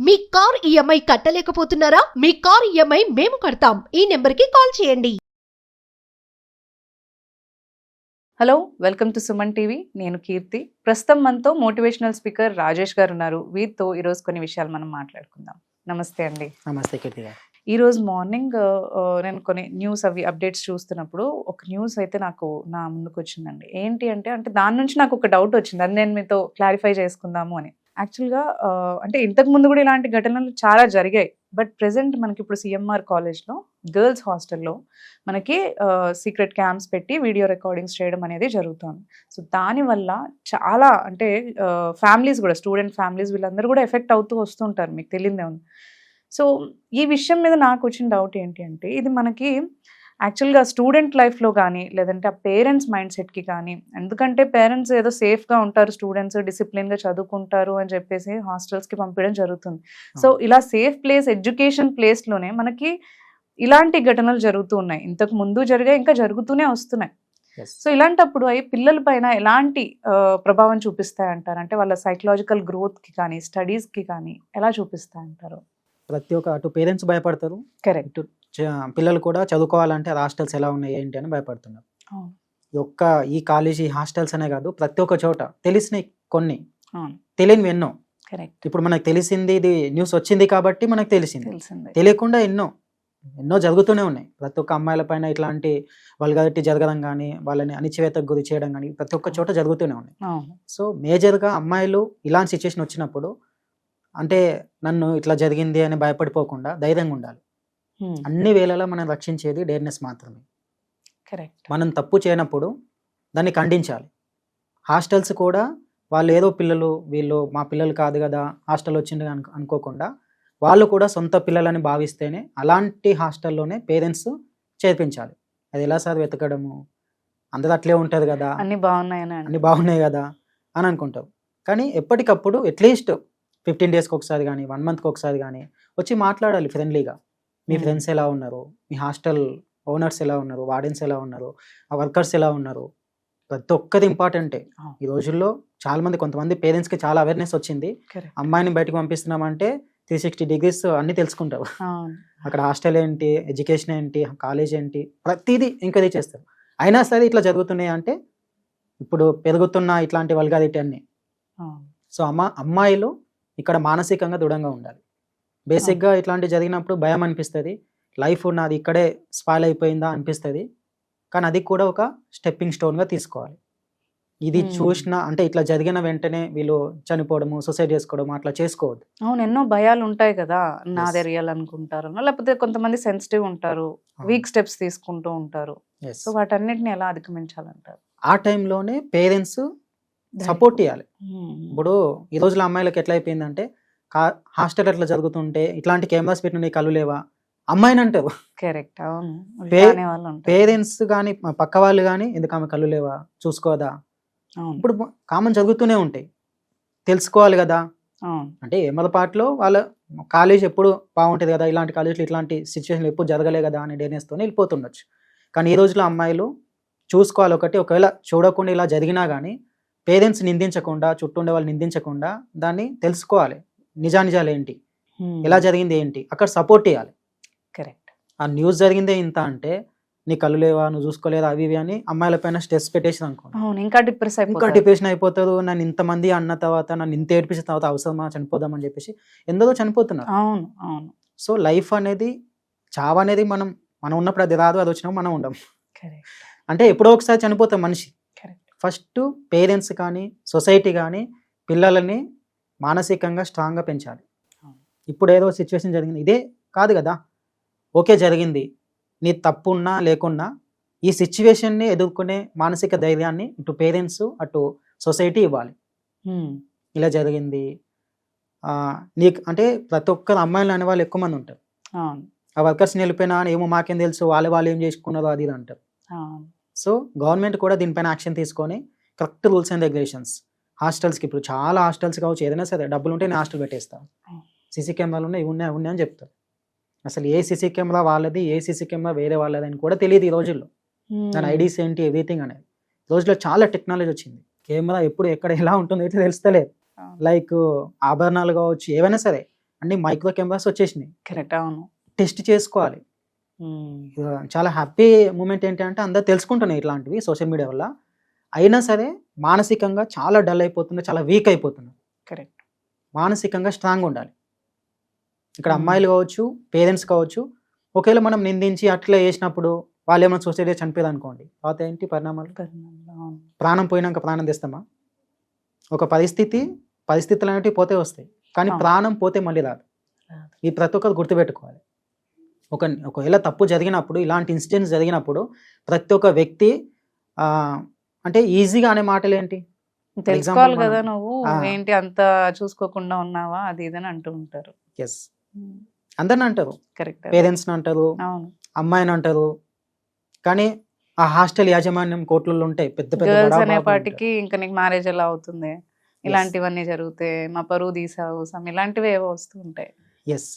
మీ car EMI కట్టలేకపోతున్నారా? మీ car EMI మేము కడతాం. ఈ నెంబర్కి కాల్ చేయండి. Hello, welcome to Suman TV. నేను కీర్తి. ప్రస్తుతం మనతో మోటివేషనల్ స్పీకర్ రాజేష్ గారు ఉన్నారు. వీరితో ఈరోజు కొన్ని విషయాలు మనం మాట్లాడుకుందాం. నమస్తే అండి. నమస్తే కీర్తి గారు. ఈరోజు మార్నింగ్ నేను కొన్ని న్యూస్ అప్డేట్స్ చూస్తున్నప్పుడు ఒక న్యూస్ అయితే నాకు నా ముందుకు వచ్చిందండి. ఏంటి అంటే దాని నుంచి నాకు ఒక డౌట్ వచ్చింది. అది నేను మీతో క్లారిఫై చేసుకుందాము అని. యాక్చువల్గా అంటే ఇంతకు ముందు కూడా ఇలాంటి ఘటనలు చాలా జరిగాయి. బట్ ప్రెసెంట్ మనకి ఇప్పుడు సిఎంఆర్ కాలేజ్లో గర్ల్స్ హాస్టల్లో మనకి సీక్రెట్ క్యాంప్స్ పెట్టి వీడియో రికార్డింగ్స్ చేయడం అనేది జరుగుతుంది. సో దానివల్ల చాలా అంటే ఫ్యామిలీస్ కూడా, స్టూడెంట్ ఫ్యామిలీస్ వీళ్ళందరూ కూడా ఎఫెక్ట్ అవుతూ వస్తుంటారు. మీకు తెలియదే ఉంది. సో ఈ విషయం మీద నాకు వచ్చిన డౌట్ ఏంటి అంటే, ఇది మనకి యాక్చువల్గా స్టూడెంట్ లైఫ్లో కానీ లేదంటే ఆ పేరెంట్స్ మైండ్ సెట్కి కానీ, ఎందుకంటే పేరెంట్స్ ఏదో సేఫ్గా ఉంటారు, స్టూడెంట్స్ డిసిప్లిన్గా చదువుకుంటారు అని చెప్పేసి హాస్టల్స్కి పంపించడం జరుగుతుంది. సో ఇలా సేఫ్ ప్లేస్, ఎడ్యుకేషన్ ప్లేస్లోనే మనకి ఇలాంటి ఘటనలు జరుగుతూ ఉన్నాయి. ఇంతకు ముందు జరిగాయి, ఇంకా జరుగుతూనే వస్తున్నాయి. సో ఇలాంటప్పుడు అవి పిల్లల పైన ఎలాంటి ప్రభావం చూపిస్తాయంటారు? అంటే వాళ్ళ సైకలాజికల్ గ్రోత్కి కానీ స్టడీస్కి కానీ ఎలా చూపిస్తాయంటారు? ప్రతి ఒక్క అటు పేరెంట్స్ భయపడతారు, కరెక్ట్, పిల్లలు కూడా చదువుకోవాలంటే హాస్టల్స్ ఎలా ఉన్నాయి ఏంటి అని భయపడుతున్నారు. ఈ కాలేజీ హాస్టల్స్ అనే కాదు, ప్రతి ఒక్క చోట తెలిసినవి కొన్ని, తెలియనివి ఎన్నో. కరెక్ట్. ఇప్పుడు మనకు తెలిసింది, ఇది న్యూస్ వచ్చింది కాబట్టి మనకు తెలిసింది. తెలియకుండా ఎన్నో జరుగుతూనే ఉన్నాయి. ప్రతి ఒక్క అమ్మాయిల పైన ఇట్లాంటి వల్గారిటీ జరగడం కానీ, వాళ్ళని అణిచివేతకు గురి చేయడం కానీ ప్రతి ఒక్క చోట జరుగుతూనే ఉన్నాయి. సో మేజర్గా అమ్మాయిలు ఇలాంటి సిచ్యువేషన్ వచ్చినప్పుడు, అంటే నన్ను ఇట్లా జరిగింది అని భయపడిపోకుండా ధైర్యంగా ఉండాలి. అన్ని వేళలా మనం రక్షించేది డేర్నెస్ మాత్రమే. కరెక్ట్. మనం తప్పు చేయనప్పుడు దాన్ని ఖండించాలి. హాస్టల్స్ కూడా వాళ్ళు ఏదో పిల్లలు, వీళ్ళు మా పిల్లలు కాదు కదా హాస్టల్ వచ్చింది అనుకోకుండా, వాళ్ళు కూడా సొంత పిల్లలని భావిస్తేనే అలాంటి హాస్టల్లోనే పేరెంట్స్ చేర్పించాలి. అది ఎలా సార్ వెతకడము, అందరూ అట్లే ఉంటుంది కదా, అన్నీ బాగున్నాయి కదా అని అనుకుంటారు. కానీ ఎప్పటికప్పుడు అట్లీస్ట్ 15 డేస్కి ఒకసారి కానీ 1 మంత్కి ఒకసారి కానీ వచ్చి మాట్లాడాలి ఫ్రెండ్లీగా. మీ ఫ్రెండ్స్ ఎలా ఉన్నారు, మీ హాస్టల్ ఓనర్స్ ఎలా ఉన్నారు, వార్డెన్స్ ఎలా ఉన్నారు, ఆ వర్కర్స్ ఎలా ఉన్నారు, ప్రతి ఒక్కది ఇంపార్టెంటే. ఈ రోజుల్లో కొంతమంది పేరెంట్స్కి చాలా అవేర్నెస్ వచ్చింది. అమ్మాయిని బయటకు పంపిస్తున్నామంటే 360 degrees అన్నీ తెలుసుకుంటారు. అక్కడ హాస్టల్ ఏంటి, ఎడ్యుకేషన్ ఏంటి, కాలేజ్ ఏంటి, ప్రతిదీ ఎంకరేజ్ చేస్తారు. అయినా సరే ఇట్లా జరుగుతున్నాయి అంటే ఇప్పుడు పెరుగుతున్న ఇట్లాంటి వల్గారిటీ అన్నీ. సో అమ్మాయిలు ఇక్కడ మానసికంగా దృఢంగా ఉండాలి. బేసిక్గా ఇట్లాంటి జరిగినప్పుడు భయం అనిపిస్తుంది, లైఫ్ నాది ఇక్కడే స్పాయిల్ అయిపోయిందా అనిపిస్తుంది. కానీ అది కూడా ఒక స్టెప్పింగ్ స్టోన్గా తీసుకోవాలి. ఇది చూసిన అంటే ఇట్లా జరిగిన వెంటనే వీళ్ళు చనిపోవడము, సూసైడ్ చేసుకోవడము అట్లా చేసుకోవద్దు. అవును, ఎన్నో భయాలు ఉంటాయి కదా, నాదే రియల్ అనుకుంటారు, లేకపోతే కొంతమంది సెన్సిటివ్ ఉంటారు, వీక్ స్టెప్స్ తీసుకుంటూ ఉంటారు. సో వాటన్నిటిని ఎలా అధిగమించాలంటారు? ఆ టైంలోనే పేరెంట్స్ సపోర్ట్ ఇవ్వాలి. ఇప్పుడు ఈ రోజుల అమ్మాయిలకు ఎట్లా అయిపోయిందంటే, హాస్టల్ ఎట్లా జరుగుతుంటే ఇట్లాంటి కెమెరాస్ పెట్టిన నీ కళ్ళు లేవా అమ్మాయిని అంటారు. కరెక్ట్. అవును, పేరెంట్స్ కానీ పక్క వాళ్ళు కానీ ఎందుకు ఆమె కళ్ళు లేవా, చూసుకోదా, ఇప్పుడు కామన్ జరుగుతూనే ఉంటాయి, తెలుసుకోవాలి కదా. అంటే ఏమలపాట్లో వాళ్ళ కాలేజ్ ఎప్పుడు బాగుంటుంది కదా, ఇలాంటి కాలేజ్లో ఇట్లాంటి సిచ్యువేషన్లు ఎప్పుడు జరగలే కదా అనే డేనెస్తోనే వెళ్ళిపోతుండొచ్చు. కానీ ఈ రోజులో అమ్మాయిలు చూసుకోవాలి. ఒకవేళ చూడకుండా ఇలా జరిగినా కానీ పేరెంట్స్ నిందించకుండా, చుట్టూ ఉండే వాళ్ళు నిందించకుండా దాన్ని తెలుసుకోవాలి. నిజాలు ఏంటి, ఎలా జరిగింది ఏంటి, అక్కడ సపోర్ట్ ఇవ్వాలి. కరెక్ట్. ఆ న్యూస్ జరిగిందే ఇంత అంటే నీ కళ్ళు లేవా, నువ్వు చూసుకోలేదా, అవి ఇవి అని అమ్మాయిల పైన స్ట్రెస్ పెట్టేసి అనుకోండి, ఇంకా డిప్రెషన్ అయిపోతారు. నన్ను ఇంతమంది అన్న తర్వాత, నన్ను ఇంత ఏడిపించిన తర్వాత అవసరమా చనిపోదామని చెప్పేసి ఎందరో చనిపోతున్నారు. అవును. సో లైఫ్ అనేది, చావు అనేది మనం ఉన్నప్పుడు అది రాదు, అది వచ్చినప్పుడు మనం ఉండం. అంటే ఎప్పుడో ఒకసారి చనిపోతాం మనిషి. ఫస్ట్ పేరెంట్స్ కానీ సొసైటీ కానీ పిల్లలని మానసికంగా స్ట్రాంగ్గా పెంచాలి. ఇప్పుడు ఏదో సిచ్యువేషన్ జరిగింది, ఇదే కాదు కదా, ఓకే జరిగింది, నీ తప్పు ఉన్నా లేకున్నా ఈ సిచ్యువేషన్ని ఎదుర్కొనే మానసిక ధైర్యాన్ని ఇటు పేరెంట్స్ అటు సొసైటీ ఇవ్వాలి. ఇలా జరిగింది నీకు అంటే ప్రతి ఒక్కరు అమ్మాయిలు అనే వాళ్ళు ఎక్కువ మంది ఉంటారు. ఆ వర్కర్స్ని వెళ్ళిపోయినా అని ఏమో మాకేం తెలుసు, వాళ్ళు ఏం చేసుకున్నారో అది అంటారు. సో గవర్నమెంట్ కూడా దీనిపైన యాక్షన్ తీసుకొని కరెక్ట్ రూల్స్ అండ్ రెగ్యులేషన్స్ హాస్టల్స్కి, ఇప్పుడు చాలా హాస్టల్స్ కావచ్చు, ఏదైనా సరే డబ్బులు ఉంటే నేను హాస్టల్ పెట్టేస్తాను, సీసీ కెమెరాలు ఉన్నాయి, ఇవి ఉన్నాయి అని చెప్తారు. అసలు ఏ సీసీ కెమెరా వాళ్ళది, ఏ సీసీ కెమెరా వేరే వాళ్ళది అని కూడా తెలియదు ఈ రోజుల్లో. దాని ఐడీస్ ఏంటి, ఎవ్రీథింగ్ అనేది. రోజులో చాలా టెక్నాలజీ వచ్చింది. కెమెరా ఎప్పుడు ఎక్కడ ఎలా ఉంటుందో అయితే తెలుస్తలేదు. లైక్ ఆభరణాలు కావచ్చు, ఏవైనా సరే అన్ని మైక్రో కెమెరాస్ వచ్చేసినాయి, కరెక్ట్. అవును. టెస్ట్ చేసుకోవాలి. ఉమ్. చాలా హ్యాపీ మూమెంట్ ఏంటంటే అందరు తెలుసుకుంటున్నాయి ఇట్లాంటివి సోషల్ మీడియా వల్ల. అయినా సరే మానసికంగా చాలా డల్ అయిపోతున్నారు, చాలా వీక్ అయిపోతున్నారు. కరెక్ట్. మానసికంగా స్ట్రాంగ్ ఉండాలి. ఇక్కడ Hmm. అమ్మాయిలు కావచ్చు, పేరెంట్స్ కావచ్చు, ఒకవేళ మనం నిందించి అట్లా చేసినప్పుడు వాళ్ళు ఏమైనా సొసైటీ చనిపోయేది అనుకోండి, తర్వాత ఏంటి పరిణామాలు? అవును. ప్రాణం పోయినాక ప్రాణం తెస్తామా? ఒక పరిస్థితులు అనేవి పోతే వస్తాయి, కానీ అవును. ప్రాణం పోతే మళ్ళీ రాదు. రాదు. ఈ ప్రతి ఒక్కరు గుర్తుపెట్టుకోవాలి. ఒకవేళ తప్పు జరిగినప్పుడు, ఇలాంటి ఇన్సిడెంట్స్ జరిగినప్పుడు ప్రతి ఒక్క వ్యక్తి అంటే ఈజీగా అనే మాటలు ఏంటి? తెలుసుకోవాలి example కదా మనం- నువ్వు ఆ. ఏంటి అంత చూసుకోకుండా ఉన్నావా అది ఇదని అంటూ ఉంటారు. ఎస్, అందరిని అంటారు, కరెక్ట్. పేరెంట్స్ని అంటారు, అవును. అమ్మాయిని అంటారు, కానీ ఆ హాస్టల్ యాజమాన్యం కోట్లలో ఉంటాయి, పెద్ద పెద్ద గర్ల్స్ బడా అనే బాబులు ఉంటారు. పాటికి ఇంకా నీకు మ్యారేజ్ ఎలా అవుతుంది, ఇలాంటివన్నీ జరుగుతాయి, మా పరువు తీసావు సమ్ ఇలాంటివి ఏవో వస్తూ ఉంటాయి. ఎస్,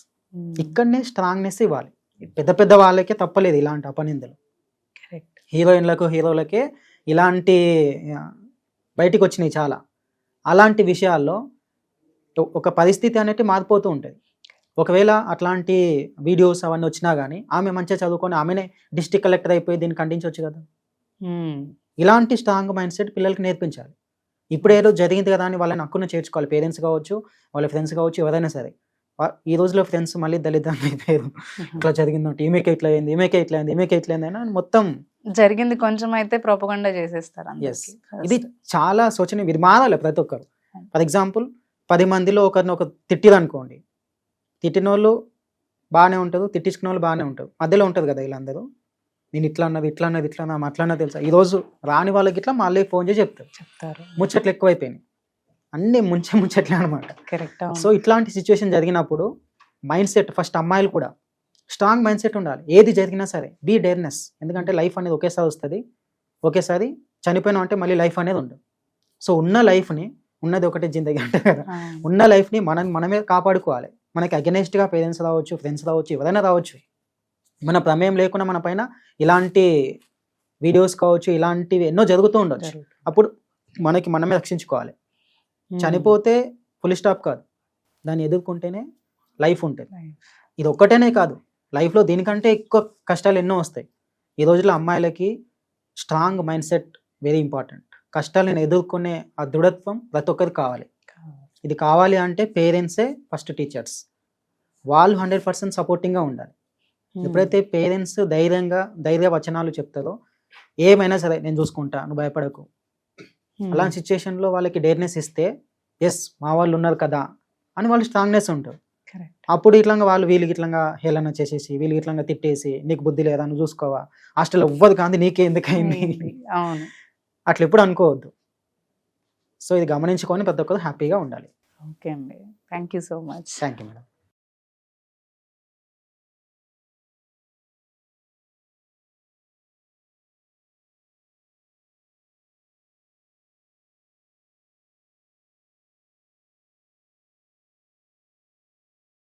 ఇక్కడనే స్ట్రాంగ్నెస్ ఇవ్వాలి. పెద్ద పెద్ద వాళ్ళకే తప్పలేదు ఇలాంటి అపనిందలు. కరెక్ట్. హీరోయిన్లకు హీరోలకే ఇలాంటి బయటికి వచ్చినాయి చాలా. అలాంటి విషయాల్లో ఒక పరిస్థితి అనేది మారిపోతూ ఉంటుంది. ఒకవేళ అట్లాంటి వీడియోస్ అవన్నీ వచ్చినా కానీ ఆమె మంచిగా చదువుకొని ఆమెనే డిస్ట్రిక్ట్ కలెక్టర్ అయిపోయి దీన్ని ఖండించవచ్చు కదా. ఇలాంటి స్ట్రాంగ్ మైండ్ సెట్ పిల్లలకి నేర్పించాలి. ఇప్పుడు ఏదో జరిగింది కదా అని వాళ్ళని హక్కును చేర్చుకోవాలి. పేరెంట్స్ కావచ్చు, వాళ్ళ ఫ్రెండ్స్ కావచ్చు, ఎవరైనా సరే. ఈ రోజులో ఫ్రెండ్స్ మళ్ళీ దళితంగా అయిపోయారు. ఇట్లా జరిగిందంటే ఈమెకే ఇట్లా అయింది, ఈమెకే ఇట్లా అయింది, ఈమెకే ఇట్లా అయింది అని మొత్తం జరిగింది కొంచెం అయితే ప్రొపగండా చేసేస్తారు Yes. అందరికీ. ఇది చాలా శోచనీయం. ఇది మారాలి ప్రతి ఒక్కరు. ఫర్ ఎగ్జాంపుల్ 10 మందిలో ఒకరిని తిట్టిరు అనుకోండి, తిట్టిన వాళ్ళు బాగానే ఉంటారు, తిట్టించుకున్న వాళ్ళు బాగానే ఉంటారు, మధ్యలో ఉంటుంది కదా వీళ్ళందరూ, నేను ఇట్లా అన్నది ఇట్లా అన్నది ఇట్లా అన్నా అట్లా అన్నది తెలుసా. ఈరోజు రాని వాళ్ళకి ఇట్లా మళ్ళీ ఫోన్ చేసి చెప్తారు. ముచ్చట్లు ఎక్కువైపోయినాయి, అన్నీ ముచ్చట్లే అనమాట. కరెక్ట్. సో ఇట్లాంటి సిచ్యువేషన్ జరిగినప్పుడు మైండ్ సెట్ ఫస్ట్ అమ్మాయిలు కూడా స్ట్రాంగ్ మైండ్ సెట్ ఉండాలి. ఏది జరిగినా సరే బీ డేర్నెస్. ఎందుకంటే లైఫ్ అనేది ఒకేసారి వస్తుంది, ఒకేసారి చనిపోయినా అంటే మళ్ళీ లైఫ్ అనేది ఉండదు. సో ఉన్న లైఫ్ని, ఉన్నది ఒకటే జిందగీ అంటే కదా, ఉన్న లైఫ్ని మనమే కాపాడుకోవాలి. మనకి అగెనెస్ట్గా పేరెంట్స్ రావచ్చు, ఫ్రెండ్స్ రావచ్చు, ఎవరైనా రావచ్చు, మన ప్రమేయం లేకుండా మన పైన ఇలాంటి వీడియోస్ కావచ్చు, ఇలాంటివి ఎన్నో జరుగుతూ ఉండొచ్చు. అప్పుడు మనమే రక్షించుకోవాలి. చనిపోతే ఫుల్ స్టాప్ కాదు, దాన్ని ఎదుర్కొంటేనే లైఫ్ ఉంటుంది. ఇది ఒక్కటేనే కాదు, లైఫ్లో దీనికంటే ఎక్కువ కష్టాలు ఎన్నో వస్తాయి. ఈ రోజుల్లో అమ్మాయిలకి strong mind set very important. కష్టాలను ఎదుర్కొనే ఆ దృఢత్వం ప్రతి ఒక్కరికి కావాలి. ఇది కావాలి అంటే పేరెంట్సే ఫస్ట్ టీచర్స్. వాళ్ళు 100% సపోర్టింగ్గా ఉండాలి. ఎప్పుడైతే పేరెంట్స్ ధైర్య వచనాలు చెప్తారో, ఏమైనా సరే నేను చూసుకుంటా, నువ్వు భయపడకు, అలాంటి సిచ్యుయేషన్లో వాళ్ళకి డేర్నెస్ ఇస్తే, ఎస్ మా వాళ్ళు ఉన్నారు కదా అని వాళ్ళు స్ట్రాంగ్నెస్ ఉంటారు. అప్పుడు ఇట్లా వాళ్ళు వీళ్ళకి ఇట్లా హేళన చేసేసి, వీళ్ళకి ఇట్లా తిట్టేసి, నీకు బుద్ధి లేదా, నువ్వు చూసుకోవా, హాస్టల్ ఎవ్వరు కాదు, నీకే ఎందుకైంది, అవును, అట్లా ఎప్పుడు అనుకోవద్దు. సో ఇది గమనించుకొని ప్రతి ఒక్కరు హ్యాపీగా ఉండాలి. ఓకే అండి, thank you so much. Thank you madam.